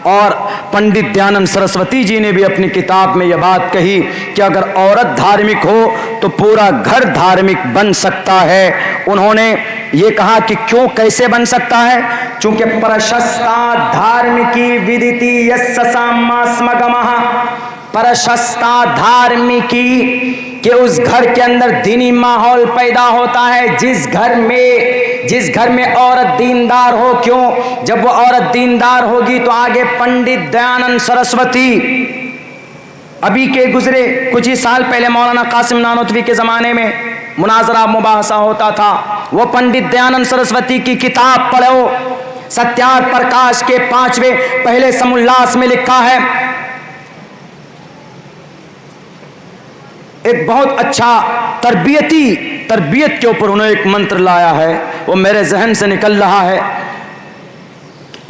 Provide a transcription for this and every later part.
اور پنڈت دیانند سرسوتی جی نے بھی اپنی کتاب میں یہ بات کہی کہ اگر عورت دھارمک ہو تو پورا گھر دھارمک بن سکتا ہے. انہوں نے یہ کہا کہ کیوں، کیسے بن سکتا ہے؟ چونکہ پرشستا دھارمکی ودیتی یسساماسمگمہ، پرشستا دھارمکی کہ اس گھر کے اندر دینی ماحول پیدا ہوتا ہے. جس گھر میں عورت دیندار ہو، کیوں؟ جب وہ عورت دیندار ہوگی تو آگے پنڈت دیانند سرسوتی ابھی کے گزرے کچھ ہی سال پہلے مولانا قاسم نانوتوی کے زمانے میں مناظرہ مباحثہ ہوتا تھا. وہ پنڈت دیانند سرسوتی کی کتاب پڑھو، ستیار پرکاش کے 5ویں پہلے سمولاس میں لکھا ہے. ایک بہت اچھا تربیت کے اوپر انہوں نے ایک منتر لایا ہے، وہ میرے ذہن سے نکل رہا ہے.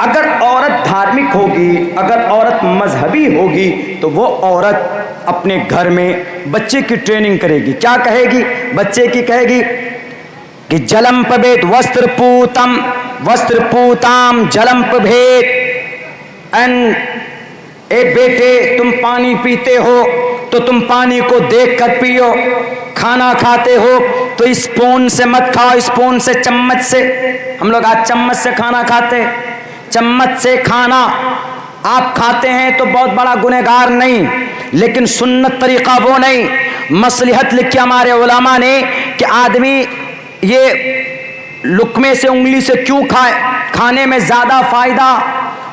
اگر عورت دھارمک ہوگی، اگر عورت مذہبی ہوگی تو وہ عورت اپنے گھر میں بچے کی ٹریننگ کرے گی. کیا کہے گی؟ بچے کی کہے گی کہ جلم پبیت وستر پوتام جلم پبیت، اے بیٹے تم پانی پیتے ہو تو تم پانی کو دیکھ کر پیو، کھانا کھاتے ہو تو اسپون سے مت کھاؤ، اسپون سے، چمچ سے. ہم لوگ آج چمچ سے کھانا کھاتے، چمچ سے کھانا آپ کھاتے ہیں تو بہت بڑا گنہگار نہیں، لیکن سنت طریقہ وہ نہیں. مصلحت لکھی ہمارے علماء نے کہ آدمی یہ لقمے سے، انگلی سے کیوں کھائے؟ کھانے میں زیادہ فائدہ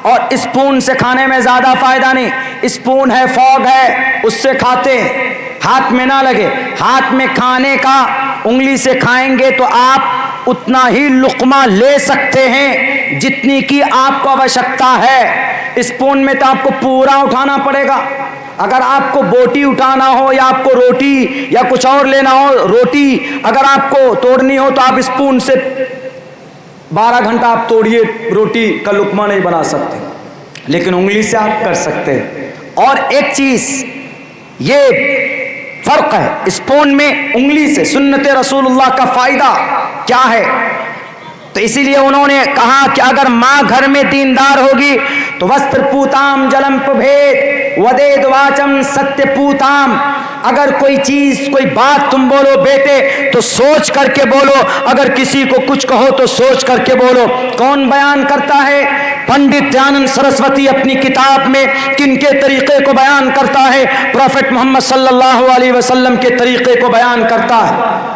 اور اسپون سے کھانے میں زیادہ فائدہ نہیں. اسپون ہے، فوگ ہے، اس سے کھاتے ہیں، ہاتھ میں نہ لگے. ہاتھ میں کھانے کا انگلی سے کھائیں گے تو آپ اتنا ہی لقمہ لے سکتے ہیں جتنی کی آپ کو آوشکتا ہے. اسپون میں تو آپ کو پورا اٹھانا پڑے گا. اگر آپ کو بوٹی اٹھانا ہو یا آپ کو روٹی یا کچھ اور لینا ہو، روٹی اگر آپ کو توڑنی ہو تو آپ اسپون سے 12 گھنٹہ آپ توڑیے، روٹی کا لقمہ نہیں بنا سکتے، لیکن انگلی سے آپ کر سکتے ہیں. اور ایک چیز یہ فرق ہے اسپون میں انگلی سے. سنت رسول اللہ کا فائدہ کیا ہے؟ تو اسی لیے انہوں نے کہا کہ اگر ماں گھر میں دیندار ہوگی تو وستر پوتام جلم پبھید ودید واچم ستیہ پوتام. اگر کوئی چیز، کوئی بات تم بولو بیٹے تو سوچ کر کے بولو، اگر کسی کو کچھ کہو تو سوچ کر کے بولو. کون بیان کرتا ہے؟ پنڈت دیانند سرسوتی اپنی کتاب میں کن کے طریقے کو بیان کرتا ہے؟ پروفٹ محمد صلی اللہ علیہ وسلم کے طریقے کو بیان کرتا ہے.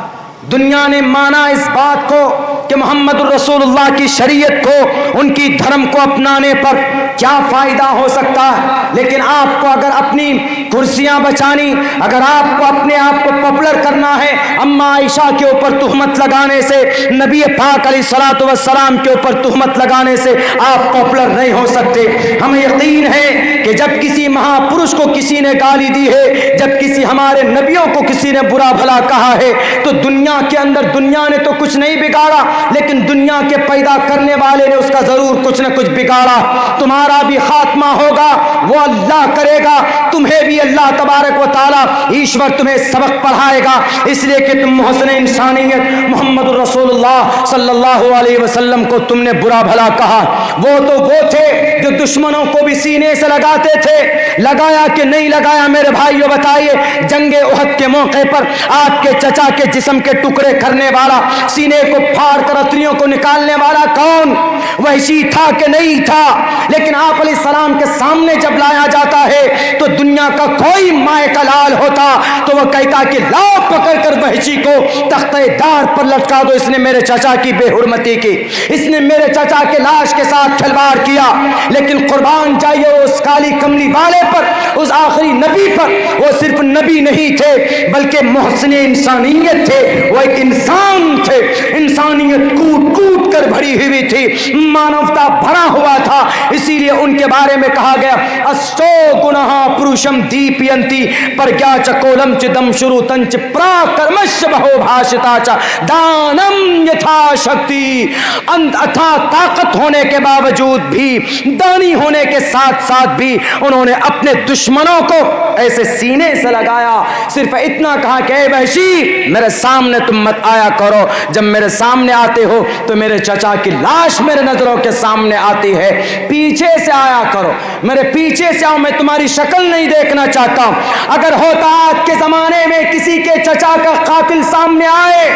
دنیا نے مانا اس بات کو کہ محمد الرسول اللہ کی شریعت کو، ان کی دھرم کو اپنانے پر کیا فائدہ ہو سکتا ہے، لیکن آپ کو اگر اپنی کرسیاں بچانی، اگر آپ کو اپنے آپ کو پاپولر کرنا ہے، اما عائشہ کے اوپر تہمت لگانے سے، نبی پاک علیہ الصلوۃ والسلام کے اوپر تہمت لگانے سے آپ پاپولر نہیں ہو سکتے. ہمیں یقین ہے کہ جب کسی مہاپرش کو کسی نے گالی دی ہے، جب کسی ہمارے نبیوں کو کسی نے برا بھلا کہا ہے، تو دنیا کے اندر دنیا نے تو کچھ نہیں بگاڑا، لیکن دنیا کے پیدا کرنے والے نے اس کا ضرور کچھ نہ کچھ بگاڑا. تمہارا بھی خاتمہ ہوگا، وہ اللہ کرے گا، تمہیں بھی اللہ تبارک و تعالی ایشور تمہیں سبق پڑھائے گا، اس لیے کہ تم محسن انسانیت محمد الرسول اللہ صلی اللہ علیہ وسلم کو تم نے برا بھلا کہا. وہ تو وہ تھے جو دشمنوں کو بھی سینے سے لگاتے تھے. لگایا کہ نہیں لگایا میرے بھائیو بتائیے؟ جنگ احد کے موقع پر آپ کے چچا کے جسم کے ٹکڑے کرنے والا، سینے کو پھاڑ کر اتریوں کو نکالنے والا کون؟ وحشی تھا کہ نہیں تھا؟ لیکن آپ علیہ السلام کے سامنے جب لایا جاتا ہے تو دنیا کا کوئی مائے کا لال ہوتا تو وہ کہتا کہ لاؤ پکڑ کر وحشی کو تختہ دار پر لٹکا دو، اس نے میرے چچا کی بے حرمتی کی، اس نے میرے چچا کے لاش کے ساتھ کھلواڑ کیا. لیکن قربان جائیے اس کالی کملی والے پر، اس آخری نبی پر. وہ صرف نبی نہیں تھے بلکہ محسن انسانیت تھے، وہ ایک انسان تھے. انسانیت کوٹ کوٹ کر بھری ہوئی تھی، مانوتا بھرا ہوا تھا. اسی لیے ان کے بارے میں کہا گیا استو گناہ پروشم دیپینتی پرگیا چکولم چدم شروع تنچ پراکرمش بہو بھاشتا چا دانم یتھا شکتی. اتھا طاقت ہونے کے باوجود بھی، دانی ہونے کے ساتھ ساتھ بھی انہوں نے اپنے دشمنوں کو ایسے سینے سے لگایا، صرف اتنا کہا کہ اے وحشی میرے سامنے تم مت آیا کرو، جب میرے سامنے آتے ہو تو میرے چچا کی لاش میرے نظروں کے سامنے آتی ہے، پیچھے سے آیا کرو، میرے پیچھے سے آؤ، میں تمہاری شکل نہیں دیکھنا چاہتا ہوں۔ اگر ہوتا آج کے زمانے میں کسی کے چچا کا قاتل سامنے آئے،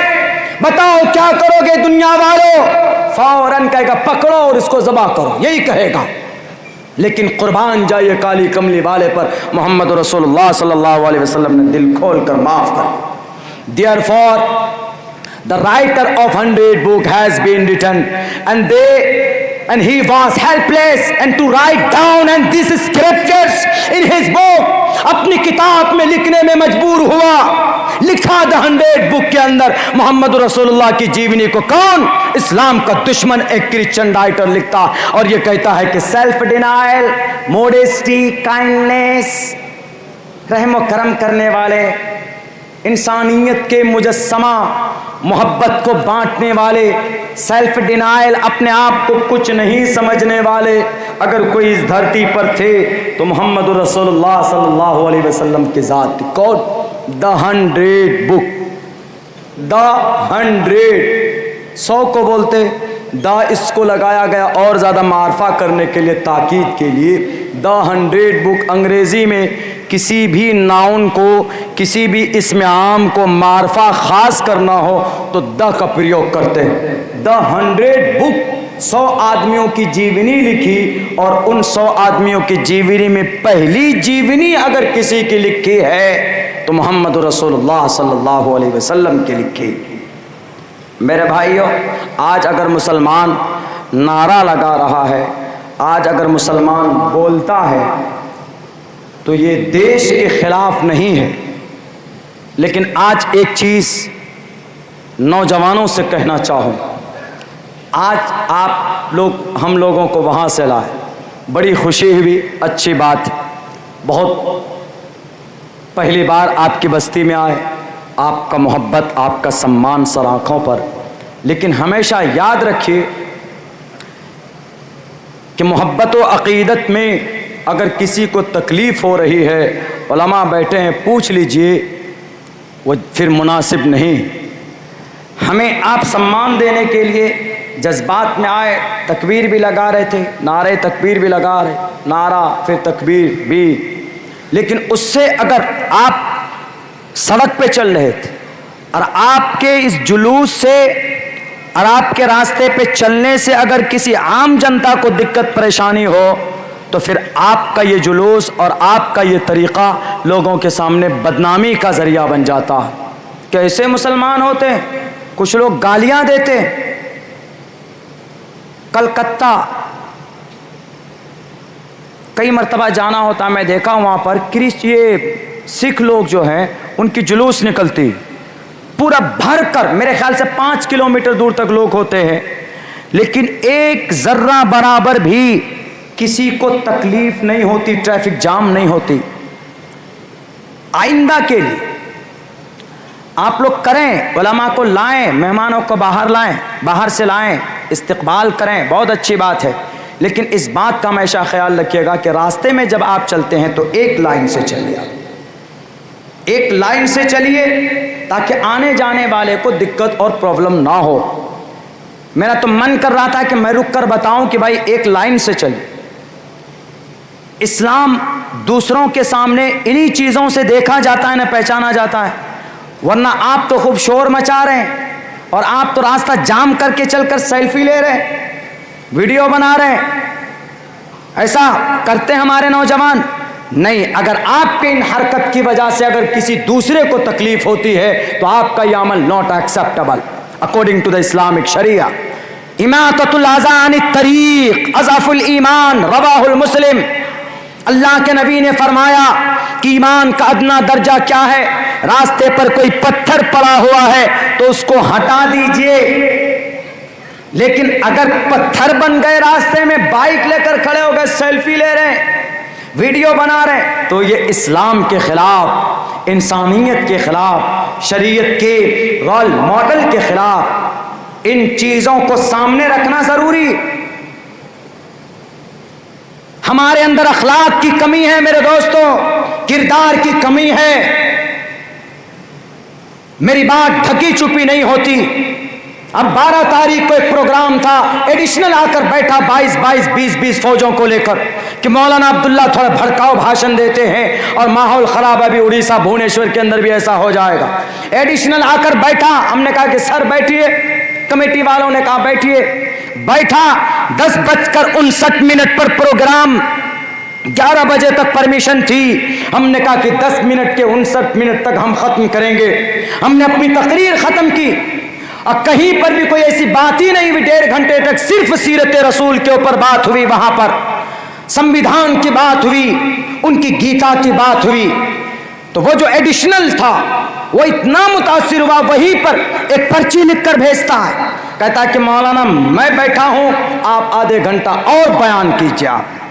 بتاؤ کیا کرو گے دنیا والوں؟ فوراً کہے گا پکڑو اور اس کو ذبح کرو، یہی کہے گا۔ لیکن قربان جائیے کالی کملی والے پر، محمد رسول اللہ صلی اللہ علیہ وسلم نے دل کھول کر معاف کر۔ Therefore, the writer of 100 book has been written, and he was helpless and to write down and these scriptures in his book، اپنی کتاب میں لکھنے میں مجبور ہوا، لکھا the 100 book کے اندر محمد رسول اللہ کی جیونی کو۔ کون؟ اسلام کا دشمن ایک کرسچن رائٹر لکھتا اور یہ کہتا ہے کہ سیلف ڈینائل، موڈیسٹی، کائنڈنیس، رحم و کرم کرنے والے، انسانیت کے مجسمہ، محبت کو بانٹنے والے، سیلف ڈینائل، اپنے آپ کو کچھ نہیں سمجھنے والے اگر کوئی اس دھرتی پر تھے تو محمد رسول اللہ صلی اللہ علیہ وسلم کی ذات تھی۔ کون؟ the 100 book، the 100، 100 کو بولتے، دا اس کو لگایا گیا اور زیادہ معرفہ کرنے کے لیے، تاکید کے لیے۔ the 100 book، انگریزی میں کسی بھی ناؤن کو، کسی بھی اسم عام کو معرفہ خاص کرنا ہو تو دا کا پریوگ کرتے ہیں۔ the 100 book، 100 آدمیوں کی جیونی لکھی، اور ان 100 آدمیوں کی جیونی میں پہلی جیونی اگر کسی کی لکھی ہے تو محمد رسول اللہ صلی اللہ علیہ وسلم کی لکھی۔ میرے بھائیوں، آج اگر مسلمان نعرہ لگا رہا ہے، آج اگر مسلمان بولتا ہے تو یہ دیش کے خلاف نہیں ہے، لیکن آج ایک چیز نوجوانوں سے کہنا چاہوں، آج آپ لوگ ہم لوگوں کو وہاں سے لائے، بڑی خوشی ہوئی، اچھی بات، بہت پہلی بار آپ کی بستی میں آئے، آپ کا محبت، آپ کا سمان سر آنکھوں پر، لیکن ہمیشہ یاد رکھیے کہ محبت و عقیدت میں اگر کسی کو تکلیف ہو رہی ہے، علماء بیٹھے ہیں، پوچھ لیجئے، وہ پھر مناسب نہیں۔ ہمیں آپ سمان دینے کے لیے جذبات میں آئے، تکبیر بھی لگا رہے تھے، نعرے تکبیر بھی لگا رہے، نعرہ پھر تکبیر بھی، لیکن اس سے اگر آپ سڑک پہ چل رہے تھے اور آپ کے اس جلوس سے اور آپ کے راستے پہ چلنے سے اگر کسی عام جنتا کو دقت پریشانی ہو تو پھر آپ کا یہ جلوس اور آپ کا یہ طریقہ لوگوں کے سامنے بدنامی کا ذریعہ بن جاتا ہے۔ کیسے مسلمان ہوتے ہیں؟ کچھ لوگ گالیاں دیتے ہیں۔ کلکتہ کئی مرتبہ جانا ہوتا، میں دیکھا وہاں پر یہ سکھ لوگ جو ہیں ان کی جلوس نکلتی پورا بھر کر، میرے خیال سے 5 کلومیٹر دور تک لوگ ہوتے ہیں، لیکن ایک ذرہ برابر بھی کسی کو تکلیف نہیں ہوتی، ٹریفک جام نہیں ہوتی۔ آئندہ کے لیے آپ لوگ کریں، علماء کو لائیں، مہمانوں کو باہر لائیں، باہر سے لائیں، استقبال کریں، بہت اچھی بات ہے، لیکن اس بات کا ہمیشہ خیال رکھیے گا کہ راستے میں جب آپ چلتے ہیں تو ایک لائن سے چلیے، ایک لائن سے چلیے تاکہ آنے جانے والے کو دقت اور پرابلم نہ ہو۔ میرا تو من کر رہا تھا کہ میں رک کر بتاؤں کہ بھائی ایک لائن سے چلیے۔ اسلام دوسروں کے سامنے انہی چیزوں سے دیکھا جاتا ہے، نہ پہچانا جاتا ہے، ورنہ آپ تو خوب شور مچا رہے ہیں اور آپ تو راستہ جام کر کے چل کر سیلفی لے رہے ہیں، ویڈیو بنا رہے ہیں۔ ایسا کرتے ہمارے نوجوان نہیں۔ اگر آپ کے ان حرکت کی وجہ سے اگر کسی دوسرے کو تکلیف ہوتی ہے تو آپ کا یہ عمل not acceptable according to the Islamic شریعہ۔ اماطۃ الاذى عن الطریق اضعف الایمان، رواہ المسلم۔ اللہ کے نبی نے فرمایا کہ ایمان کا ادنا درجہ کیا ہے؟ راستے پر کوئی پتھر پڑا ہوا ہے تو اس کو ہٹا دیجئے، لیکن اگر پتھر بن گئے راستے میں، بائک لے کر کھڑے ہو گئے، سیلفی لے رہے ہیں، ویڈیو بنا رہے ہیں، تو یہ اسلام کے خلاف، انسانیت کے خلاف، شریعت کے رول ماڈل کے خلاف۔ ان چیزوں کو سامنے رکھنا ضروری۔ ہمارے اندر اخلاق کی کمی ہے میرے دوستوں، کردار کی کمی ہے. میری بات ڈھکی چھپی نہیں ہوتی. اب 12 تاریخ کو ایک پروگرام تھا، ایڈیشنل آ کر بیٹھا 22 فوجوں کو لے کر کہ مولانا عبداللہ تھوڑا بھڑکاؤ بھاشن دیتے ہیں اور ماحول خراب ہے. ابھی اڑیسہ بھونیشور کے اندر بھی ایسا ہو جائے گا. ایڈیشنل آ کر بیٹھا، ہم نے کہا کہ سر بیٹھیے، کمیٹی والوں نے کہا بیٹھیے. بیٹھا، 10:59 پر پروگرام، 11 بجے تک پرمیشن تھی. ہم نے کہا کہ 10 منٹ کے 59 منٹ تک ہم ختم کریں گے. ہم نے اپنی تقریر ختم کی اور کہیں پر بھی کوئی ایسی بات ہی نہیں ہوئی. 1.5 گھنٹے تک صرف سیرت رسول کے اوپر بات ہوئی. وہاں پر سنویدھان کی بات ہوئی، ان کی گیتا کی بات ہوئی. تو وہ جو ایڈیشنل تھا وہ اتنا متاثر ہوا، وہیں پر ایک پرچی لکھ کر بھیجتا ہے، کہتا ہے کہ مولانا میں بیٹھا ہوں، آپ آدھے گھنٹہ اور بیان کیجیے. آپ